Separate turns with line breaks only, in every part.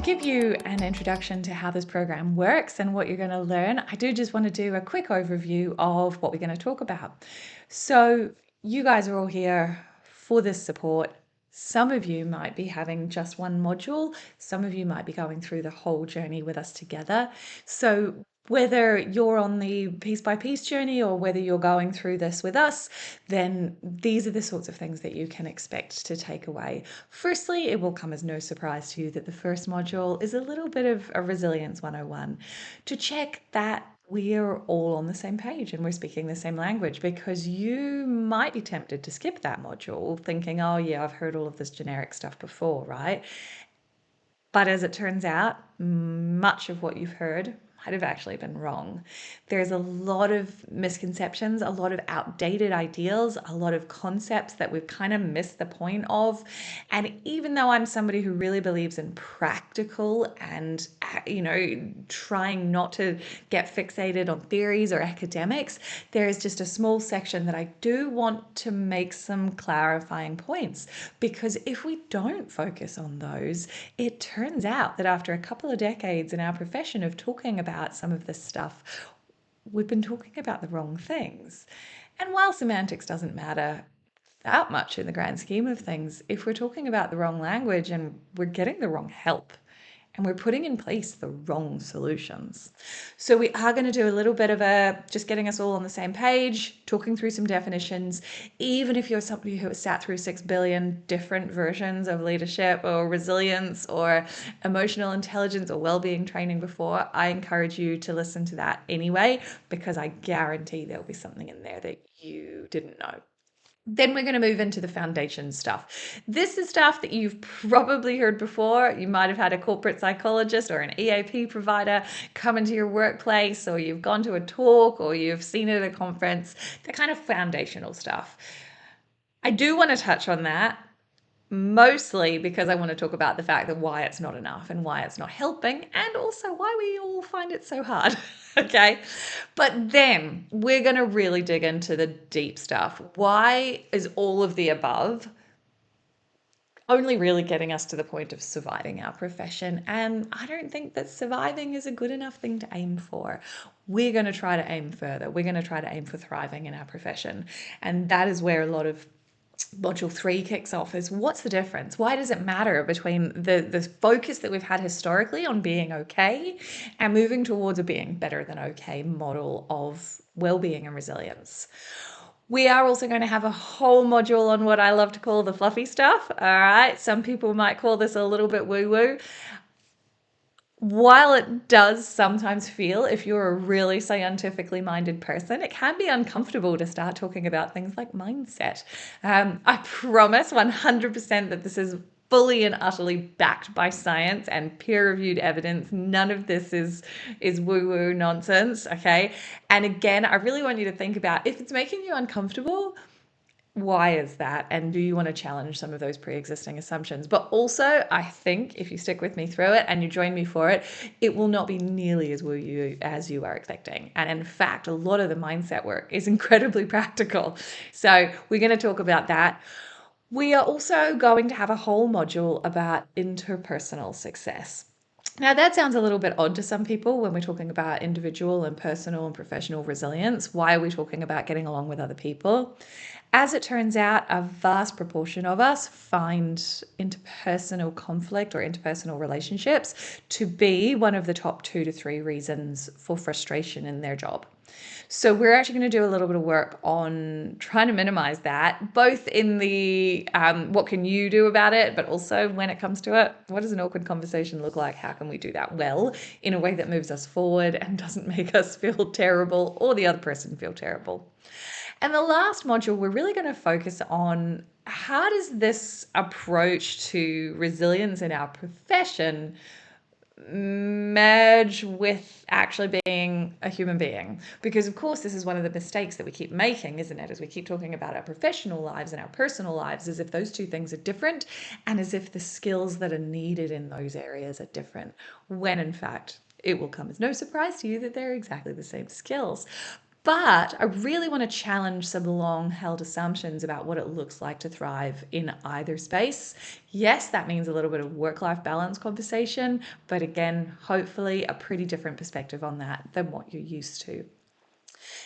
give you an introduction to how this program works and what you're going to learn, I do just want to do a quick overview of what we're going to talk about. So, you guys are all here for this support. Some of you might be having just one module, some of you might be going through the whole journey with us together. So, whether you're on the piece by piece journey or whether you're going through this with us, then these are the sorts of things that you can expect to take away. Firstly, it will come as no surprise to you that the first module is a little bit of a resilience 101 to check that we're all on the same page and we're speaking the same language, because you might be tempted to skip that module thinking, oh yeah, I've heard all of this generic stuff before, right? But as it turns out, much of what you've heard might have actually been wrong. There's a lot of misconceptions, a lot of outdated ideals, a lot of concepts that we've kind of missed the point of. And even though I'm somebody who really believes in practical and, trying not to get fixated on theories or academics, there is just a small section that I do want to make some clarifying points. Because if we don't focus on those, it turns out that after a couple of decades in our profession of talking about some of this stuff, we've been talking about the wrong things. And while semantics doesn't matter that much in the grand scheme of things, if we're talking about the wrong language and we're getting the wrong help and we're putting in place the wrong solutions. So we are going to do a little bit of just getting us all on the same page, talking through some definitions. Even if you're somebody who has sat through 6 billion different versions of leadership or resilience or emotional intelligence or well-being training before, I encourage you to listen to that anyway, because I guarantee there'll be something in there that you didn't know. Then we're going to move into the foundation stuff. This is stuff that you've probably heard before. You might have had a corporate psychologist or an EAP provider come into your workplace, or you've gone to a talk, or you've seen it at a conference. The kind of foundational stuff. I do want to touch on that, mostly because I want to talk about the fact that why it's not enough and why it's not helping, and also why we all find it so hard. Okay. But then we're going to really dig into the deep stuff. Why is all of the above only really getting us to the point of surviving our profession? And I don't think that surviving is a good enough thing to aim for. We're going to try to aim further. We're going to try to aim for thriving in our profession. And that is where a lot of Module 3 kicks off, is what's the difference? Why does it matter between the focus that we've had historically on being okay and moving towards a being better than okay model of well-being and resilience? We are also going to have a whole module on what I love to call the fluffy stuff. All right. Some people might call this a little bit woo-woo. While it does sometimes feel, if you're a really scientifically minded person, it can be uncomfortable to start talking about things like mindset. I promise 100% that this is fully and utterly backed by science and peer-reviewed evidence. None of this is woo-woo nonsense, okay? And again, I really want you to think about, if it's making you uncomfortable, why is that? And do you want to challenge some of those pre-existing assumptions? But also, I think if you stick with me through it and you join me for it, it will not be nearly as woo-you as you are expecting. And in fact, a lot of the mindset work is incredibly practical. So we're going to talk about that. We are also going to have a whole module about interpersonal success. Now, that sounds a little bit odd to some people when we're talking about individual and personal and professional resilience. Why are we talking about getting along with other people? As it turns out, a vast proportion of us find interpersonal conflict or interpersonal relationships to be one of the top 2 to 3 reasons for frustration in their job. So we're actually going to do a little bit of work on trying to minimize that, both in the what can you do about it, but also when it comes to it, what does an awkward conversation look like? How can we do that well in a way that moves us forward and doesn't make us feel terrible or the other person feel terrible? And the last module, we're really going to focus on how does this approach to resilience in our profession merge with actually being a human being? Because of course this is one of the mistakes that we keep making, isn't it, as we keep talking about our professional lives and our personal lives, as if those two things are different and as if the skills that are needed in those areas are different, when in fact it will come as no surprise to you that they're exactly the same skills. But I really want to challenge some long held assumptions about what it looks like to thrive in either space. Yes, that means a little bit of work life balance conversation, but again, hopefully a pretty different perspective on that than what you're used to.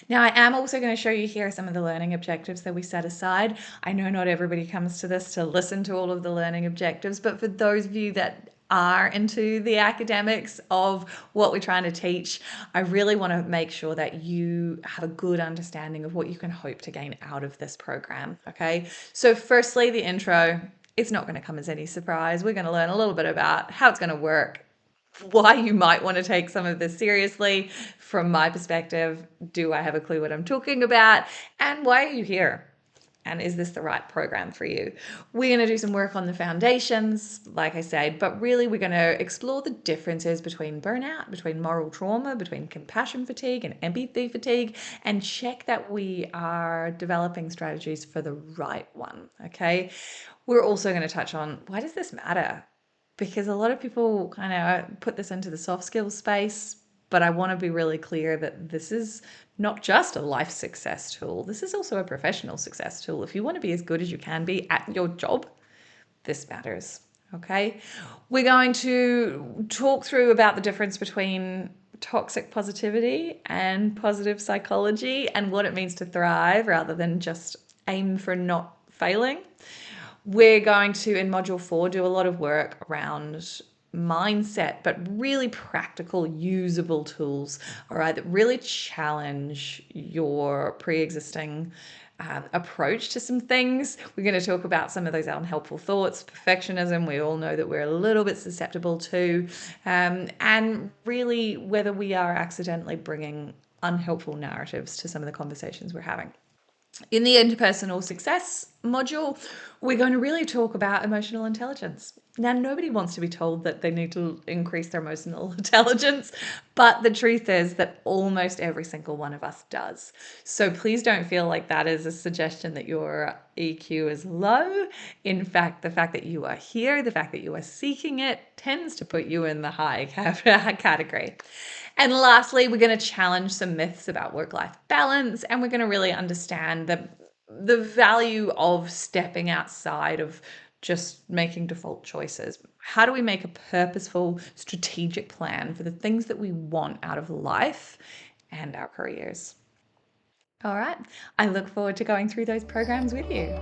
Now, I am also going to show you here some of the learning objectives that we set aside. I know not everybody comes to this to listen to all of the learning objectives, but for those of you that are into the academics of what we're trying to teach, I really want to make sure that you have a good understanding of what you can hope to gain out of this program. Okay, so firstly, the intro. It's not going to come as any surprise. We're going to learn a little bit about how it's going to work, why you might want to take some of this seriously. From my perspective, do I have a clue what I'm talking about? And why are you here? And is this the right program for you? We're going to do some work on the foundations, like I said, but really we're going to explore the differences between burnout, between moral trauma, between compassion fatigue and empathy fatigue, and check that we are developing strategies for the right one. Okay. We're also going to touch on, why does this matter? Because a lot of people kind of put this into the soft skills space, but I want to be really clear that this is not just a life success tool. This is also a professional success tool. If you want to be as good as you can be at your job, this matters. Okay. We're going to talk through about the difference between toxic positivity and positive psychology and what it means to thrive rather than just aim for not failing. We're going to, in module 4, do a lot of work around mindset, but really practical, usable tools, all right, that really challenge your pre-existing approach to some things. We're going to talk about some of those unhelpful thoughts, perfectionism, we all know that we're a little bit susceptible to, and really whether we are accidentally bringing unhelpful narratives to some of the conversations we're having. In the interpersonal success module, we're going to really talk about emotional intelligence. Now, nobody wants to be told that they need to increase their emotional intelligence, but the truth is that almost every single one of us does. So please don't feel like that is a suggestion that your EQ is low. In fact, the fact that you are here, the fact that you are seeking it, tends to put you in the high category. And lastly, we're going to challenge some myths about work-life balance, and we're going to really understand the value of stepping outside of just making default choices. How do we make a purposeful, strategic plan for the things that we want out of life and our careers? All right. I look forward to going through those programs with you.